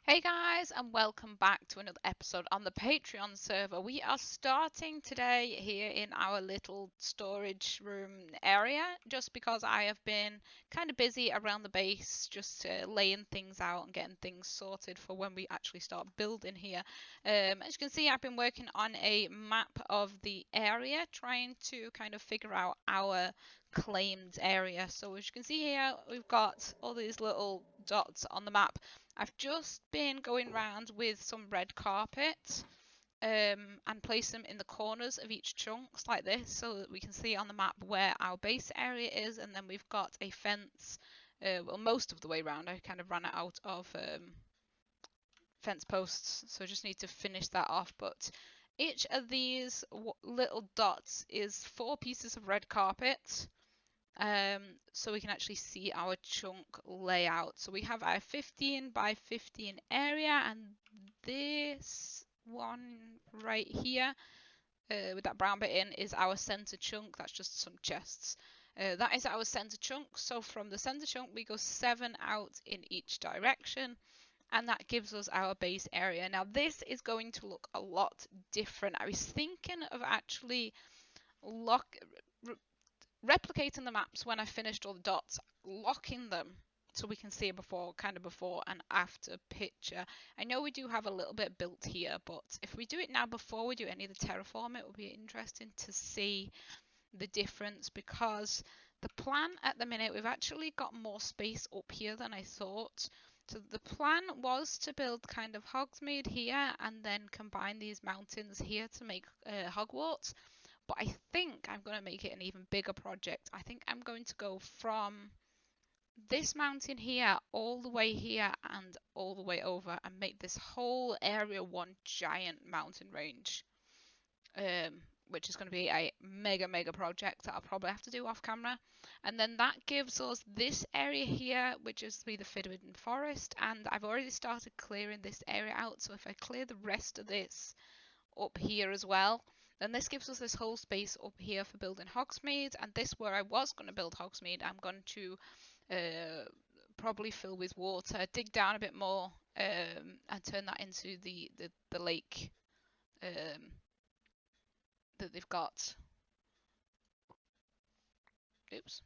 Hey guys, and welcome back to another episode on the Patreon server. We are starting today here in our little storage room area just because I have been kind of busy around the base, just laying things out and getting things sorted for when we actually start building here. As you can see, I've been working on a map of the area, trying to kind of figure out our claimed area. So as you can see here, we've got all these little dots on the map. I've just been going around with some red carpet and place them in the corners of each chunks like this so that we can see on the map where our base area is, and then we've got a fence, well, most of the way around. I kind of ran out of fence posts, so I just need to finish that off, but each of these little dots is 4 pieces of red carpet. So we can actually see our chunk layout. So we have our 15 by 15 area, and this one right here with that brown bit in is our center chunk. That's just some chests. That is our center chunk. So from the center chunk we go 7 out in each direction, and that gives us our base area. Now this is going to look a lot different. I was thinking of actually replicating the maps when I finished all the dots, locking them so we can see a before and after picture. I know we do have a little bit built here, but if we do it now before we do any of the terraform, it will be interesting to see the difference, because the plan at the minute, we've actually got more space up here than I thought. So the plan was to build kind of Hogsmeade here and then combine these mountains here to make Hogwarts. But I think I'm going to make it an even bigger project. I think I'm going to go from this mountain here all the way here and all the way over and make this whole area one giant mountain range. Which is going to be a mega project that I'll probably have to do off camera. And then that gives us this area here, which is to be the Forbidden Forest, and I've already started clearing this area out, so if I clear the rest of this up here as well, then this gives us this whole space up here for building Hogsmeade, and this where I was going to build Hogsmeade, I'm going to probably fill with water, dig down a bit more, and turn that into the lake that they've got. Oops,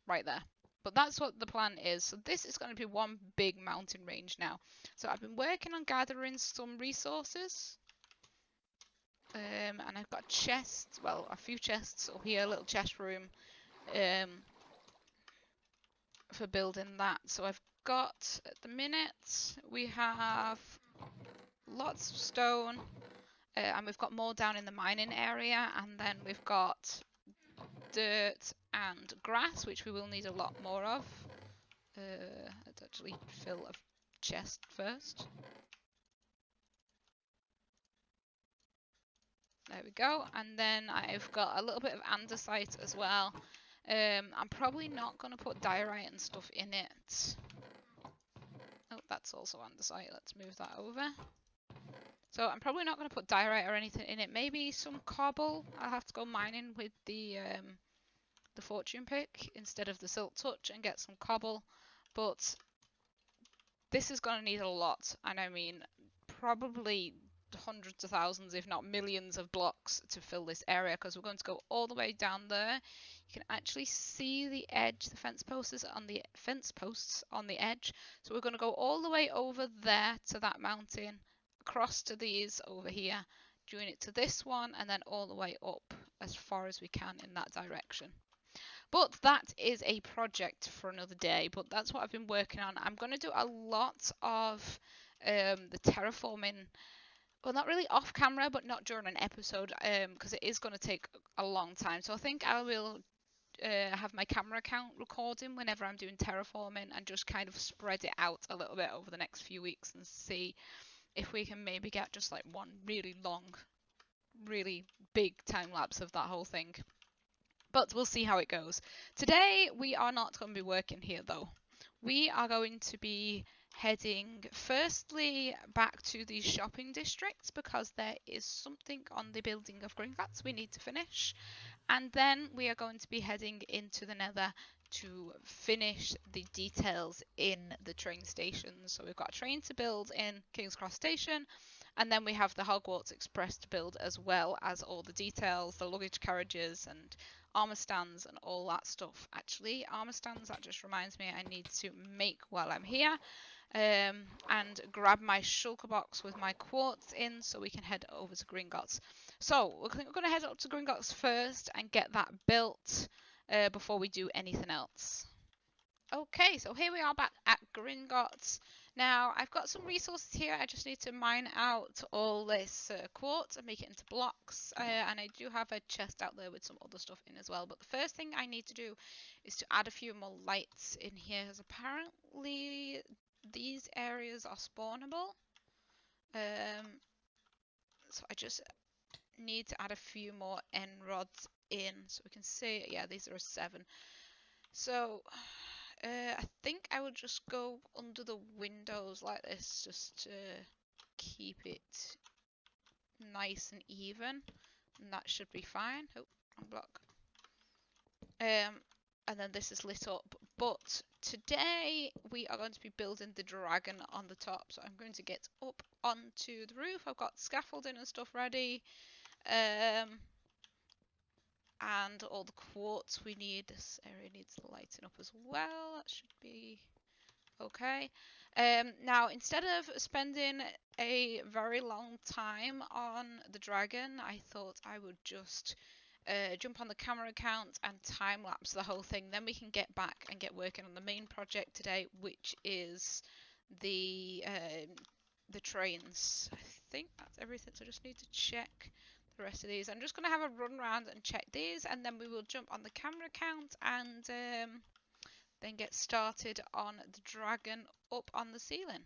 right there. But that's what the plan is. So this is going to be one big mountain range now. So I've been working on gathering some resources. And I've got chests, well, a few chests up here, a little chest room for building that. So I've got, at the minute, we have lots of stone, and we've got more down in the mining area, and then we've got dirt and grass, which we will need a lot more of. Let's actually fill a chest first. There we go. And then I've got a little bit of andesite as well. I'm probably not going to put diorite and stuff in it. Oh, that's also andesite. Let's move that over. So I'm probably not going to put diorite or anything in it. Maybe some cobble. I'll have to go mining with the fortune pick instead of the silk touch and get some cobble. But this is going to need a lot, and I mean probably hundreds of thousands, if not millions of blocks to fill this area, because we're going to go all the way down there. You can actually see the edge, the fence posts on the edge. So we're going to go all the way over there to that mountain, across to these over here, join it to this one, and then all the way up as far as we can in that direction. But that is a project for another day, but that's what I've been working on. I'm going to do a lot of the terraforming, well, not really off camera, but not during an episode, because it is going to take a long time. So I think I will have my camera account recording whenever I'm doing terraforming and just kind of spread it out a little bit over the next few weeks and see if we can maybe get just like one really long, really big time lapse of that whole thing. But we'll see how it goes. Today we are not going to be working here though. We are going to be heading firstly back to the shopping districts, because there is something on the building of Gringotts we need to finish. And then we are going to be heading into the nether to finish the details in the train stations. So we've got a train to build in King's Cross Station, and then we have the Hogwarts Express to build, as well as all the details, the luggage carriages and armor stands and all that stuff. Actually, armor stands, that just reminds me I need to make while I'm here. And grab my shulker box with my quartz in so we can head over to Gringotts. So we're going to head up to Gringotts first and get that built before we do anything else. Okay, so here we are back at Gringotts. Now, I've got some resources here. I just need to mine out all this quartz and make it into blocks. And I do have a chest out there with some other stuff in as well. But the first thing I need to do is to add a few more lights in here, because apparently these areas are spawnable. So I just need to add a few more end rods in so we can see. Yeah, these are a 7. So I think I will just go under the windows like this, just to keep it nice and even, and that should be fine. Oh, wrong block. And then this is lit up. But today we are going to be building the dragon on the top. So I'm going to get up onto the roof. I've got scaffolding and stuff ready. And all the quartz we need. This area needs lighting up as well. That should be okay. Now, instead of spending a very long time on the dragon, I thought I would just jump on the camera account and time lapse the whole thing. Then we can get back and get working on the main project today, which is the trains. I think that's everything. So I just need to check the rest of these. I'm just going to have a run around and check these, and then we will jump on the camera account and then get started on the dragon up on the ceiling.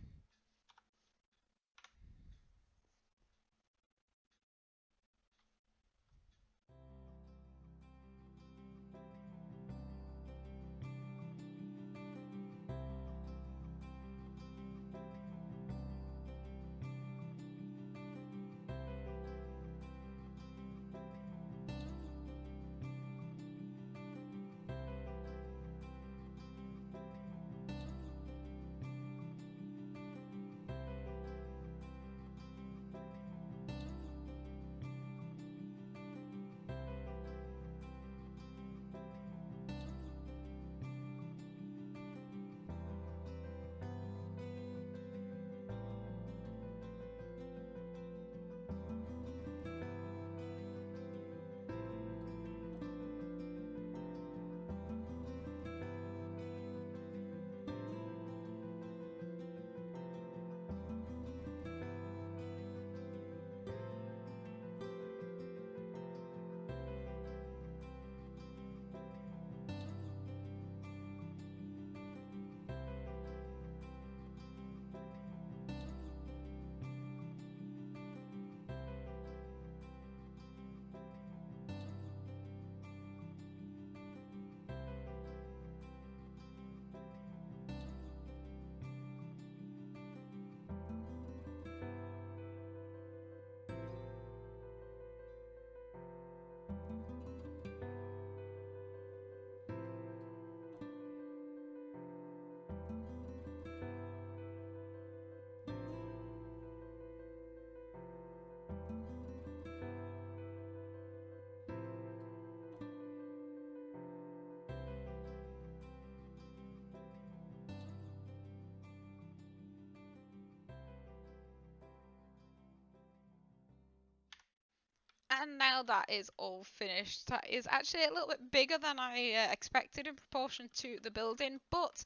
And now that is all finished. That is actually a little bit bigger than I expected in proportion to the building, but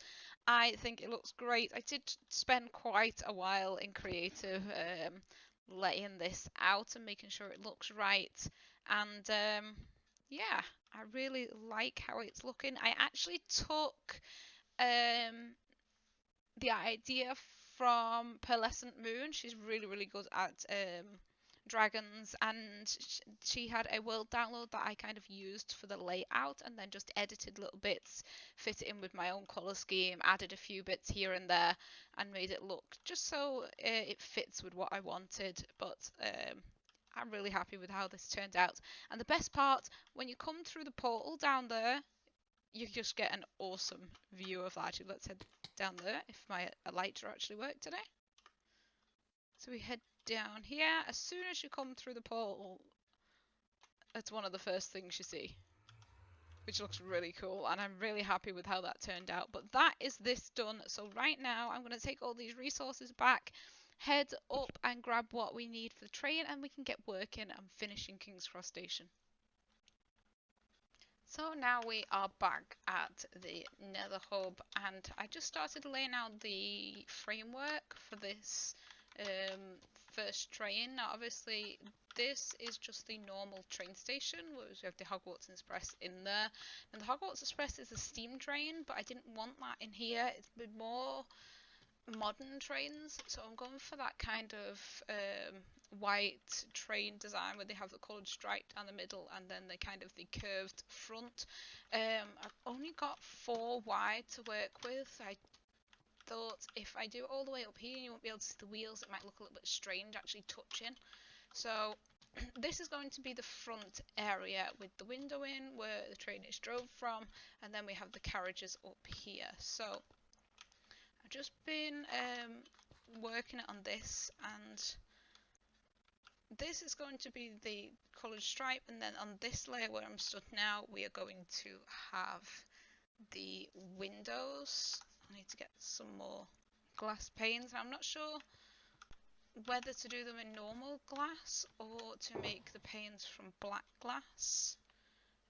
I think it looks great. I did spend quite a while in creative laying this out and making sure it looks right. And yeah, I really like how it's looking. I actually took the idea from Pearlescent Moon. She's really good at dragons, and she had a world download that I kind of used for the layout, and then just edited little bits, fit it in with my own color scheme, added a few bits here and there, and made it look just so it fits with what I wanted. But I'm really happy with how this turned out. And the best part, when you come through the portal down there, you just get an awesome view of that. Let's head down there if my lighter actually worked today. So we head down here. As soon as you come through the portal, it's one of the first things you see, which looks really cool, and I'm really happy with how that turned out. But that is this done. So right now I'm going to take all these resources back, head up and grab what we need for the train, and we can get working and finishing King's Cross Station. So now we are back at the Nether Hub, and I just started laying out the framework for this first train. Now obviously this is just the normal train station, where we have the Hogwarts Express in there, and the Hogwarts Express is a steam train, but I didn't want that in here. It's been more modern trains, so I'm going for that kind of white train design where they have the coloured stripe down the middle and then the kind of the curved front. I've only got 4 wide to work with. I thought if I do it all the way up here, you won't be able to see the wheels. It might look a little bit strange actually touching. So this is going to be the front area with the window in where the train is drove from, and then we have the carriages up here. So I've just been working on this, and this is going to be the coloured stripe, and then on this layer where I'm stood now, we are going to have the windows. I need to get some more glass panes. I'm not sure whether to do them in normal glass or to make the panes from black glass,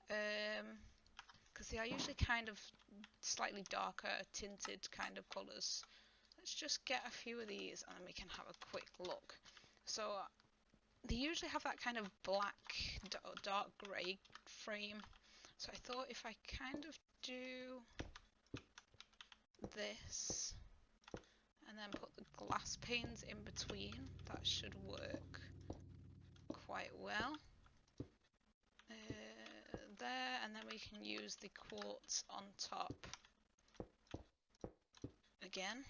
because they are usually kind of slightly darker tinted kind of colours. Let's just get a few of these and then we can have a quick look. So they usually have that kind of black or dark grey frame, so I thought if I kind of do this and then put the glass panes in between, that should work quite well. There, and then we can use the quartz on top again,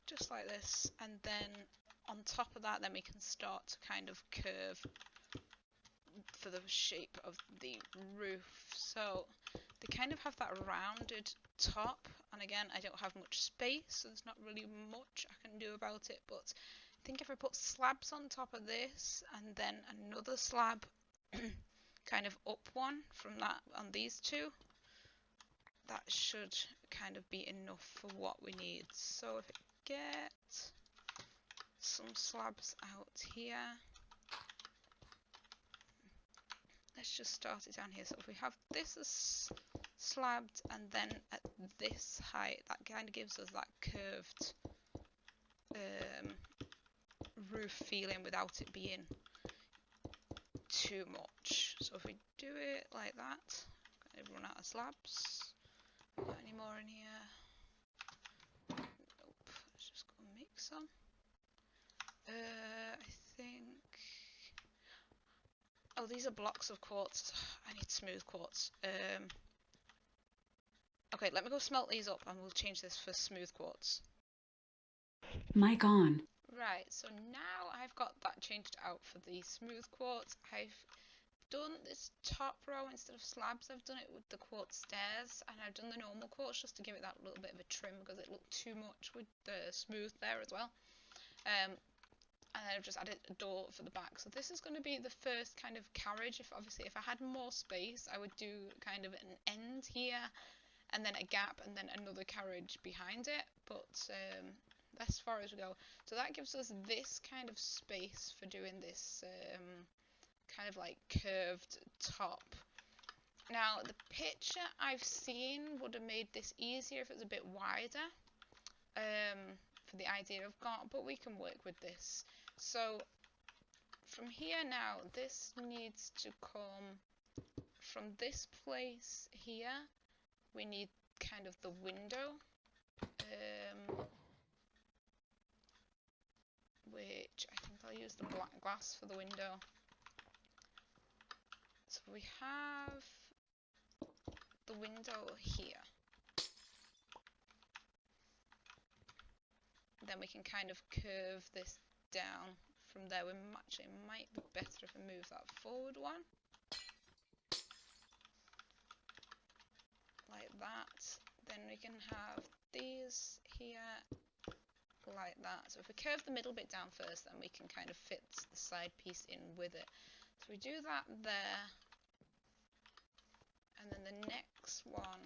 just like this, and then on top of that then we can start to kind of curve for the shape of the roof. So they kind of have that rounded top, and again I don't have much space, so there's not really much I can do about it, but I think if I put slabs on top of this and then another slab kind of up one from that on these two, that should kind of be enough for what we need. So if I get some slabs out here, let's just start it down here. So if we have this as slabbed and then at this height, that kind of gives us that curved roof feeling without it being too much. So if we do it like that, I'm gonna run out of slabs. Got any more in here? Nope. Let's just go make some. I think. Oh, these are blocks of quartz. I need smooth quartz. Okay, let me go smelt these up and we'll change this for smooth quartz. Mic on. Right, so now I've got that changed out for the smooth quartz. I've done this top row instead of slabs. I've done it with the quartz stairs, and I've done the normal quartz just to give it that little bit of a trim because it looked too much with the smooth there as well. And then I've just added a door for the back. So this is going to be the first kind of carriage. If I had more space, I would do kind of an end here and then a gap and then another carriage behind it, but as far as we go. So that gives us this kind of space for doing this kind of like curved top. Now the picture I've seen would have made this easier if it was a bit wider for the idea I've got, but we can work with this. So from here now, this needs to come from this place here. We need kind of the window, which I think I'll use the black glass for the window. So we have the window here. Then we can kind of curve this down from there. It might be better if I move that forward one. that. Then we can have these here like that. So if we curve the middle bit down first, then we can kind of fit the side piece in with it. So we do that there. And then the next one,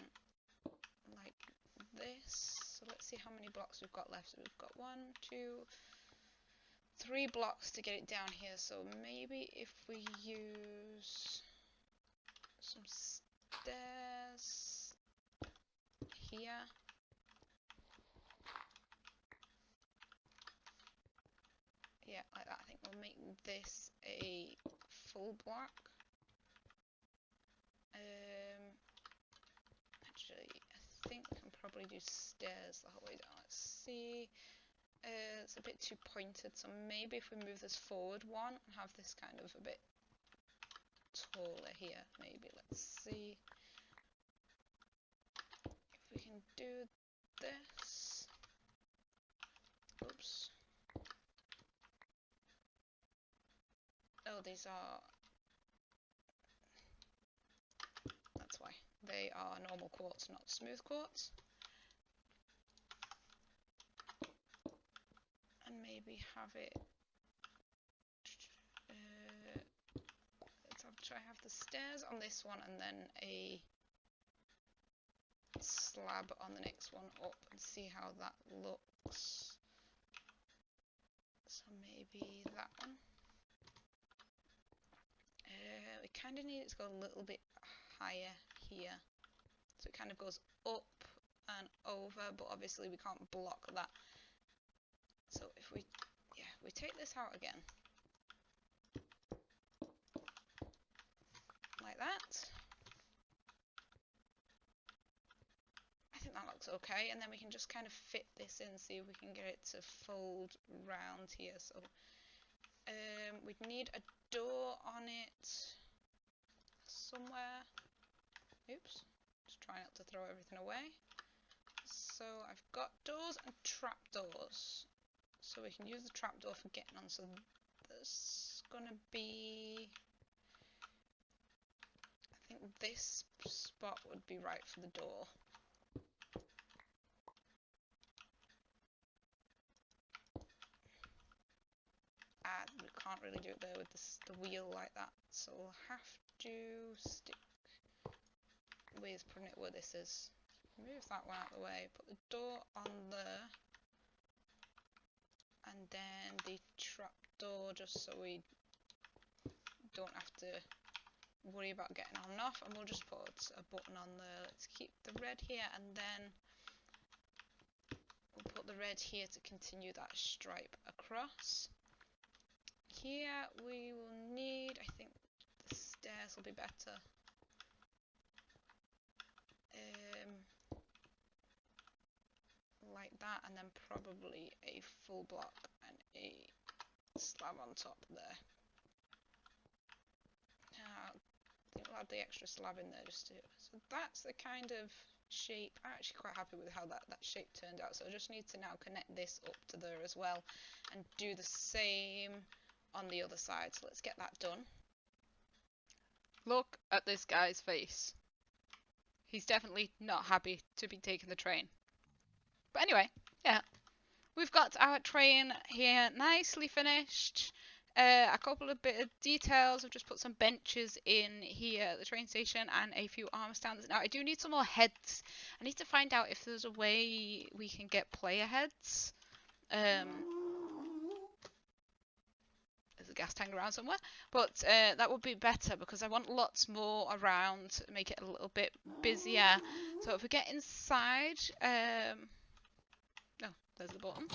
like this. So let's see how many blocks we've got left. So we've got 1, 2, 3 blocks to get it down here. So maybe if we use some stairs here. Yeah, like that. I think we'll make this a full block. Actually, I think we can probably do stairs the whole way down. Let's see. It's a bit too pointed, so maybe if we move this forward one and have this kind of a bit taller here, maybe. Let's see if we can do this. Oops. Oh, these are... That's why. They are normal quartz, not smooth quartz. And maybe have it... let's try have the stairs on this one and then a slab on the next one up and see how that looks. So maybe that one. We kind of need it to go a little bit higher here, so it kind of goes up and over, but obviously we can't block that. So if we take this out again like that, I think that looks okay, and then we can just kind of fit this in, see if we can get it to fold round here. So we'd need a door on it somewhere. Oops, just try not to throw everything away. So I've got doors and trapdoors, so we can use the trapdoor for getting on. So there's gonna be, I think this spot would be right for the door. We can't really do it there with the wheel like that, so we'll have to stick with putting it where this is. Move that one out of the way, put the door on there, and then the trapdoor, just so we don't have to worry about getting on and off, and we'll just put a button on there. Let's keep the red here, and then we'll put the red here to continue that stripe across. Here we will need, I think the stairs will be better. Like that, and then probably a full block and a slab on top there. I think we'll add the extra slab in there just to... So that's the kind of shape. I'm actually quite happy with how that shape turned out. So I just need to now connect this up to there as well and do the same on the other side. So let's get that done. Look at this guy's face. He's definitely not happy to be taking the train. But anyway, yeah, we've got our train here nicely finished. A couple of bit of details. I've just put some benches in here at the train station and a few armor stands. Now I do need some more heads. I need to find out if there's a way we can get player heads. There's a gas tank around somewhere, but that would be better because I want lots more around to make it a little bit busier. So if we get inside, oh, there's the button.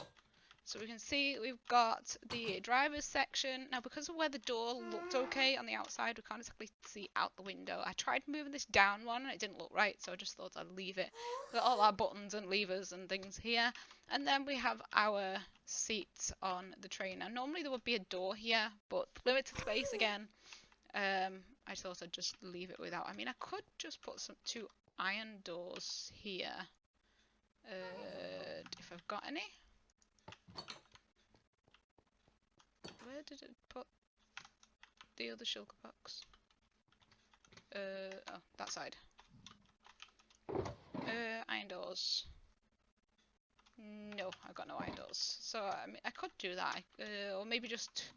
So we can see we've got the driver's section. Now because of where the door looked okay on the outside, we can't exactly see out the window. I tried moving this down one and it didn't look right, so I just thought I'd leave it. Got all our buttons and levers and things here. And then we have our seats on the train. Now normally there would be a door here, but limited space again. I thought I'd just leave it without. I mean, I could just put two iron doors here. If I've got any. Where did it put the other shulker box? Oh, that side. Iron doors. No, I've got no iron doors. So I mean, I could do that, or maybe just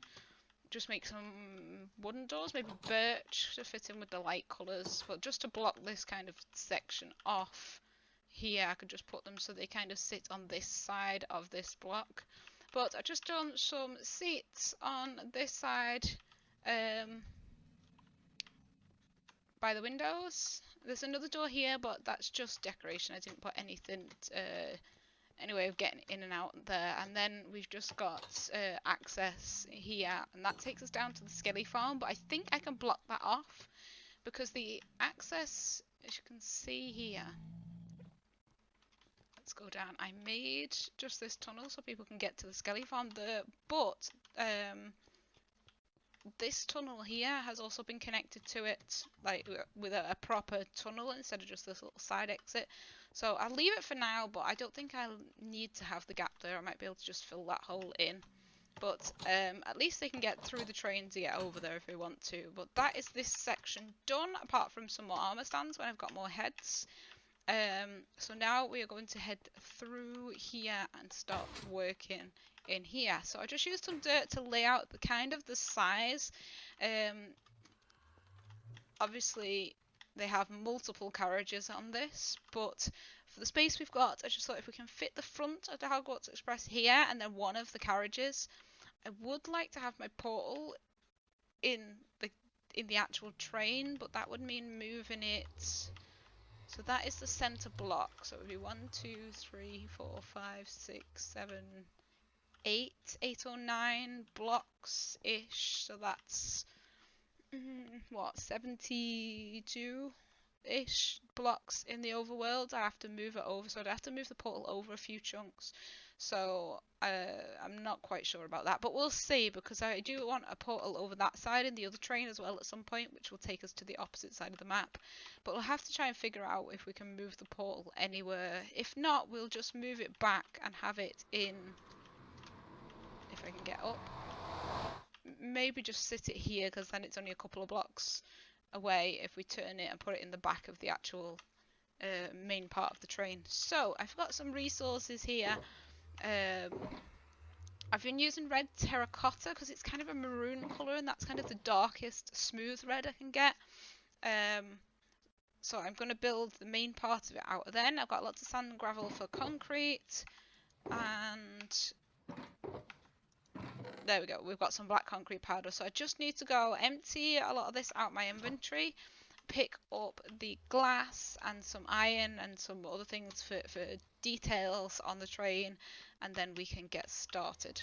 make some wooden doors, maybe birch to fit in with the light colours. But just to block this kind of section off here, I could just put them so they kind of sit on this side of this block. But I just done some seats on this side by the windows. There's another door here, but that's just decoration. I didn't put anything any way of getting in and out there. And then we've just got access here, and that takes us down to the skelly farm, but I think I can block that off because the access, as you can see here, let's go down. I made just this tunnel so people can get to the skelly farm there, but this tunnel here has also been connected to it, like with a proper tunnel instead of just this little side exit. So I'll leave it for now, but I don't think I'll need to have the gap there. I might be able to just fill that hole in. But at least they can get through the train to get over there if they want to. But that is this section done, apart from some more armor stands when I've got more heads. So now we are going to head through here and start working in here. So I just used some dirt to lay out the size. Obviously they have multiple carriages on this, but for the space we've got, I just thought if we can fit the front of the Hogwarts Express here and then one of the carriages, I would like to have my portal in the actual train, but that would mean moving it. So that is the center block. So it would be 1, 2, 3, 4, 5, 6, 7, 8 or 9 blocks ish. So that's what, 72 ish blocks in the overworld. I have to move it over, so I'd have to move the portal over a few chunks. So I'm not quite sure about that, but we'll see, because I do want a portal over that side in the other train as well at some point, which will take us to the opposite side of the map. But we'll have to try and figure out if we can move the portal anywhere. If not, we'll just move it back and have it in, if I can get up, maybe just sit it here, because then it's only a couple of blocks away if we turn it and put it in the back of the actual main part of the train. So I've got some resources here. I've been using red terracotta because it's kind of a maroon colour, and that's kind of the darkest smooth red I can get. So I'm going to build the main part of it out of then. I've got lots of sand and gravel for concrete, and there we go, we've got some black concrete powder. So I just need to go empty a lot of this out my inventory, pick up the glass and some iron and some other things for details on the train, and then we can get started.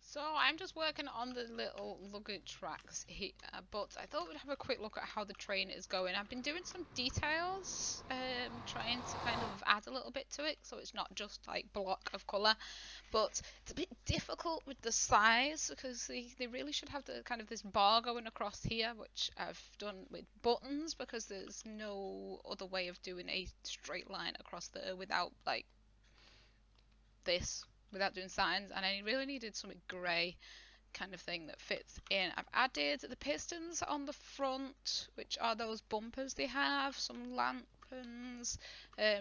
So I'm just working on the little luggage tracks here, but I thought we'd have a quick look at how the train is going. I've been doing some details, trying to kind of add a little bit to it, so it's not just like block of colour. But it's a bit difficult with the size, because they really should have the kind of this bar going across here, which I've done with buttons, because there's no other way of doing a straight line across there without like this, without doing signs, and I really needed something grey kind of thing that fits in. I've added the pistons on the front, which are those bumpers they have, some lanterns,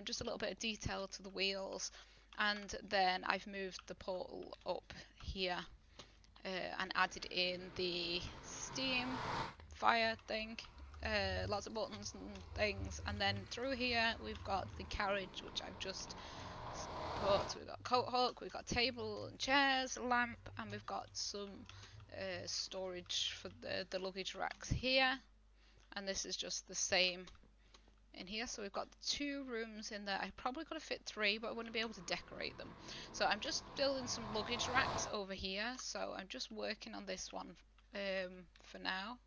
just a little bit of detail to the wheels, and then I've moved the portal up here and added in the steam fire thing, lots of buttons and things, and then through here we've got the carriage, which I've just But we've got coat hook, we've got table and chairs, lamp, and we've got some storage for the luggage racks here. And this is just the same in here. So we've got 2 rooms in there. I probably could have fit 3, but I wouldn't be able to decorate them. So I'm just building some luggage racks over here. So I'm just working on this one for now.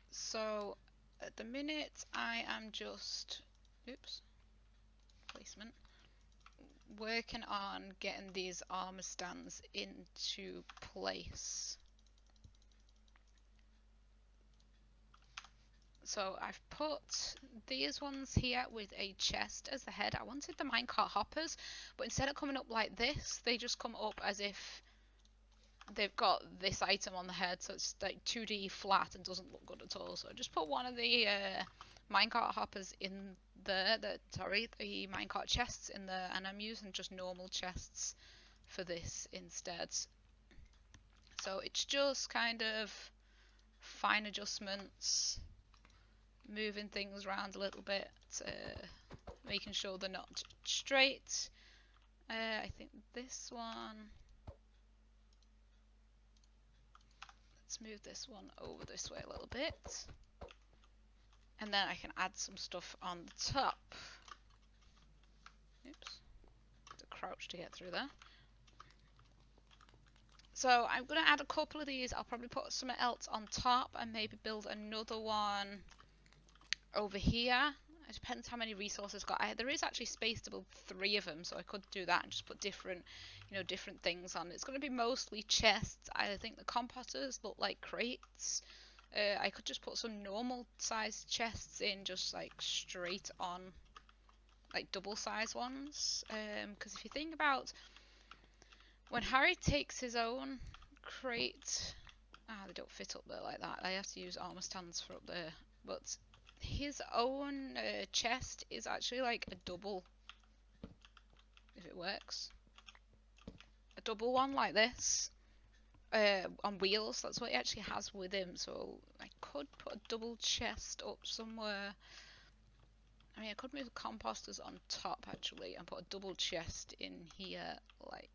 So at the minute I am just, oops, placement, working on getting these armor stands into place. So I've put these ones here with a chest as the head. I wanted the minecart hoppers, but instead of coming up like this, they just come up as if they've got this item on the head, so it's like 2D flat and doesn't look good at all. So I just put one of the minecart hoppers in there, the minecart chests in there, and I'm using just normal chests for this instead. So it's just kind of fine adjustments, moving things around a little bit, making sure they're not straight. I think this one, let's move this one over this way a little bit, and then I can add some stuff on the top. Oops, to crouch to get through there. So I'm going to add a couple of these. I'll probably put something else on top and maybe build another one over here. It depends how many resources I've got. There is actually space to build 3 of them, so I could do that and just put different, different things on. It's going to be mostly chests. I think the composters look like crates. I could just put some normal sized chests in, just like straight on, like double sized ones. Because if you think about when Harry takes his own crate, they don't fit up there like that. I have to use armor stands for up there, but his own chest is actually like a double, if it works. A double one like this, on wheels. That's what he actually has with him. So I could put a double chest up somewhere. I mean, I could move the composters on top actually and put a double chest in here like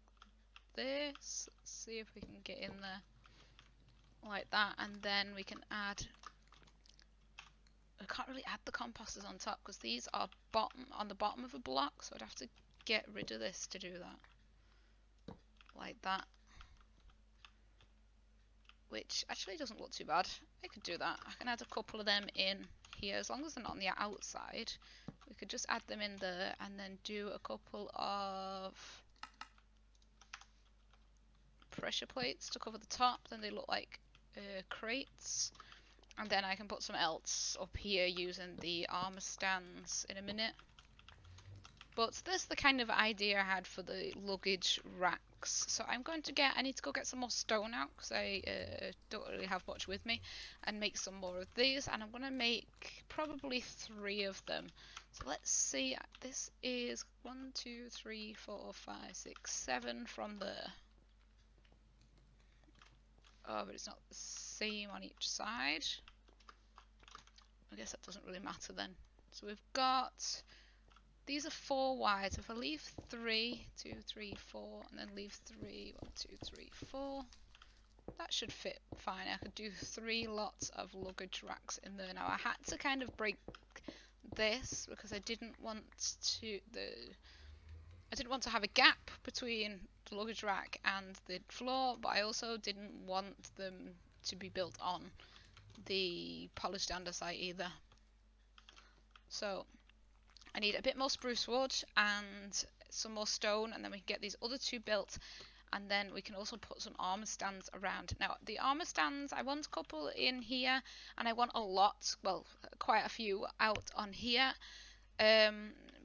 this. Let's see if we can get in there like that, and then we can add, I can't really add the composters on top because these are on the bottom of a block, so I'd have to get rid of this to do that. Like that. Which actually doesn't look too bad. I could do that. I can add a couple of them in here, as long as they're not on the outside. We could just add them in there and then do a couple of pressure plates to cover the top. Then they look like crates. And then I can put some else up here using the armor stands in a minute. But this is the kind of idea I had for the luggage racks. So I'm going to I need to go get some more stone out because I don't really have much with me, and make some more of these. And I'm going to make probably 3 of them. So let's see, this is 1, 2, 3, 4, 5, 6, 7 from there. Oh, but it's not the same on each side. I guess that doesn't really matter then. So we've got, these are 4 wide. So if I leave 3, 2, 3, 4, and then leave 3, 1, 2, 3, 4, that should fit fine. I could do 3 lots of luggage racks in there. Now I had to kind of break this because I didn't want to have a gap between the luggage rack and the floor, but I also didn't want them to be built on the polished andesite either. So I need a bit more spruce wood and some more stone, and then we can get these other 2 built, and then we can also put some armor stands around. Now the armor stands, I want a couple in here, and I want a lot, well, quite a few out on here.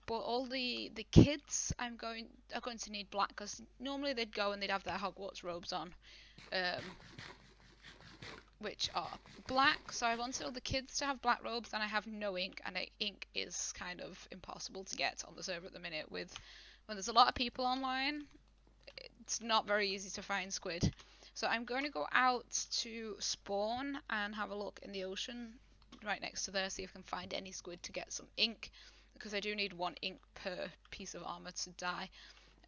But all the kids are going to need black, because normally they'd go and they'd have their Hogwarts robes on, which are black. So I wanted all the kids to have black robes, and I have no ink, and ink is kind of impossible to get on the server at the minute. When there's a lot of people online, it's not very easy to find squid. So I'm going to go out to spawn and have a look in the ocean right next to there, see if I can find any squid to get some ink. because I do need 1 ink per piece of armor to dye.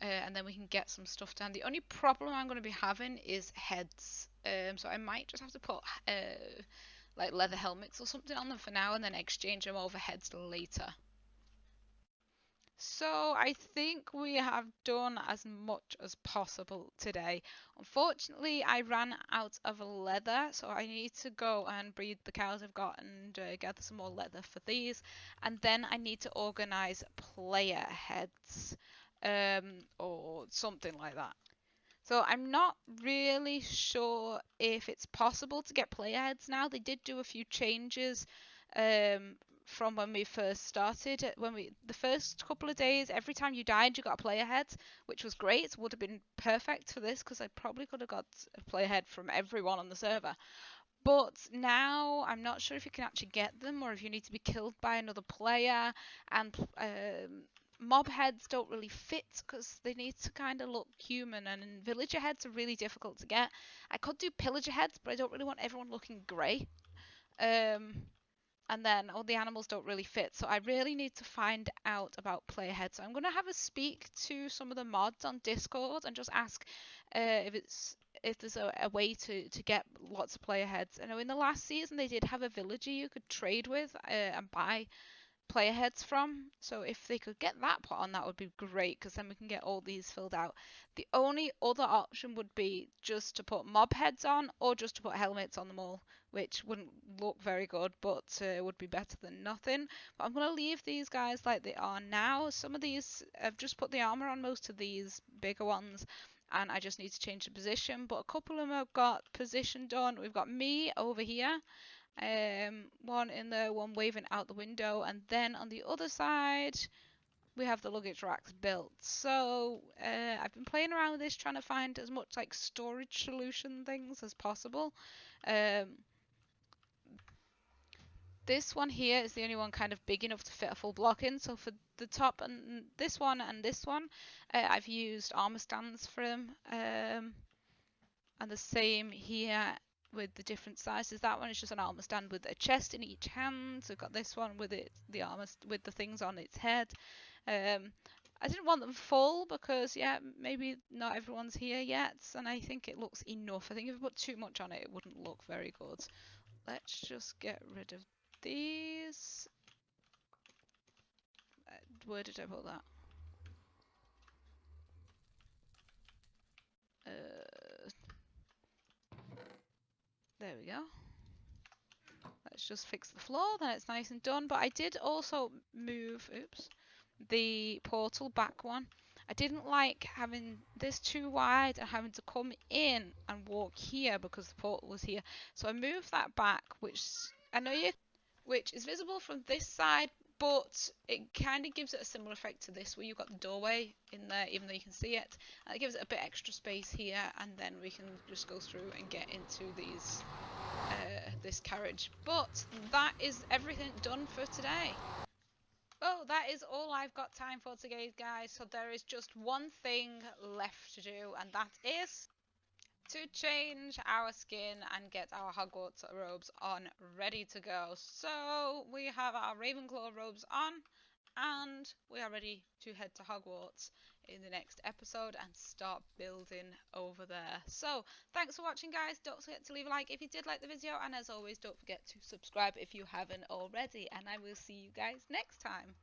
And then we can get some stuff down. The only problem I'm going to be having is heads. So I might just have to put like leather helmets or something on them for now and then exchange them over heads later. So I think we have done as much as possible today. Unfortunately, I ran out of leather, so I need to go and breed the cows I've got and gather some more leather for these. And then I need to organise player heads or something like that. So I'm not really sure if it's possible to get player heads now. They did do a few changes from when we first started. The first couple of days, every time you died, you got a player head, which was great. It would have been perfect for this because I probably could have got a player head from everyone on the server. But now I'm not sure if you can actually get them or if you need to be killed by another player. And mob heads don't really fit because they need to kind of look human, and villager heads are really difficult to get. I could do pillager heads, but I don't really want everyone looking grey. And then all the animals don't really fit, so I really need to find out about player heads. So I'm going to have a speak to some of the mods on Discord and just ask if there's a way to get lots of player heads. I know in the last season they did have a villager you could trade with and buy player heads from, so if they could get that put on, that would be great because then we can get all these filled out. The only other option would be just to put mob heads on or just to put helmets on them all, which wouldn't look very good, but would be better than nothing. But I'm going to leave these guys like they are now. Some of these, I've just put the armor on most of these bigger ones, and I just need to change the position, but a couple of them have got position done. We've got me over here, one in there, one waving out the window, and then on the other side we have the luggage racks built. So I've been playing around with this, trying to find as much like storage solution things as possible. This one here is the only one kind of big enough to fit a full block in, so for the top and this one, I've used armor stands for them, and the same here with the different sizes. That one is just an armor stand with a chest in each hand. So I've got this one with the armor with the things on its head. I didn't want them full because maybe not everyone's here yet, and I think it looks enough. I think if I put too much on it, it wouldn't look very good. Let's just get rid of these. Where did I put that? There we go. Let's just fix the floor, then it's nice and done. But I did also move, the portal back one. I didn't like having this too wide and having to come in and walk here because the portal was here. So I moved that back, which is visible from this side, but it kind of gives it a similar effect to this, where you've got the doorway in there, even though you can see it. And it gives it a bit extra space here, and then we can just go through and get into these this carriage. But that is everything done for today. Oh, that is all I've got time for today, guys. So there is just one thing left to do, and that is to change our skin and get our Hogwarts robes on, ready to go. So we have our Ravenclaw robes on, and we are ready to head to Hogwarts in the next episode and start building over there. So thanks for watching, guys. Don't forget to leave a like if you did like the video, and as always, don't forget to subscribe if you haven't already, and I will see you guys next time.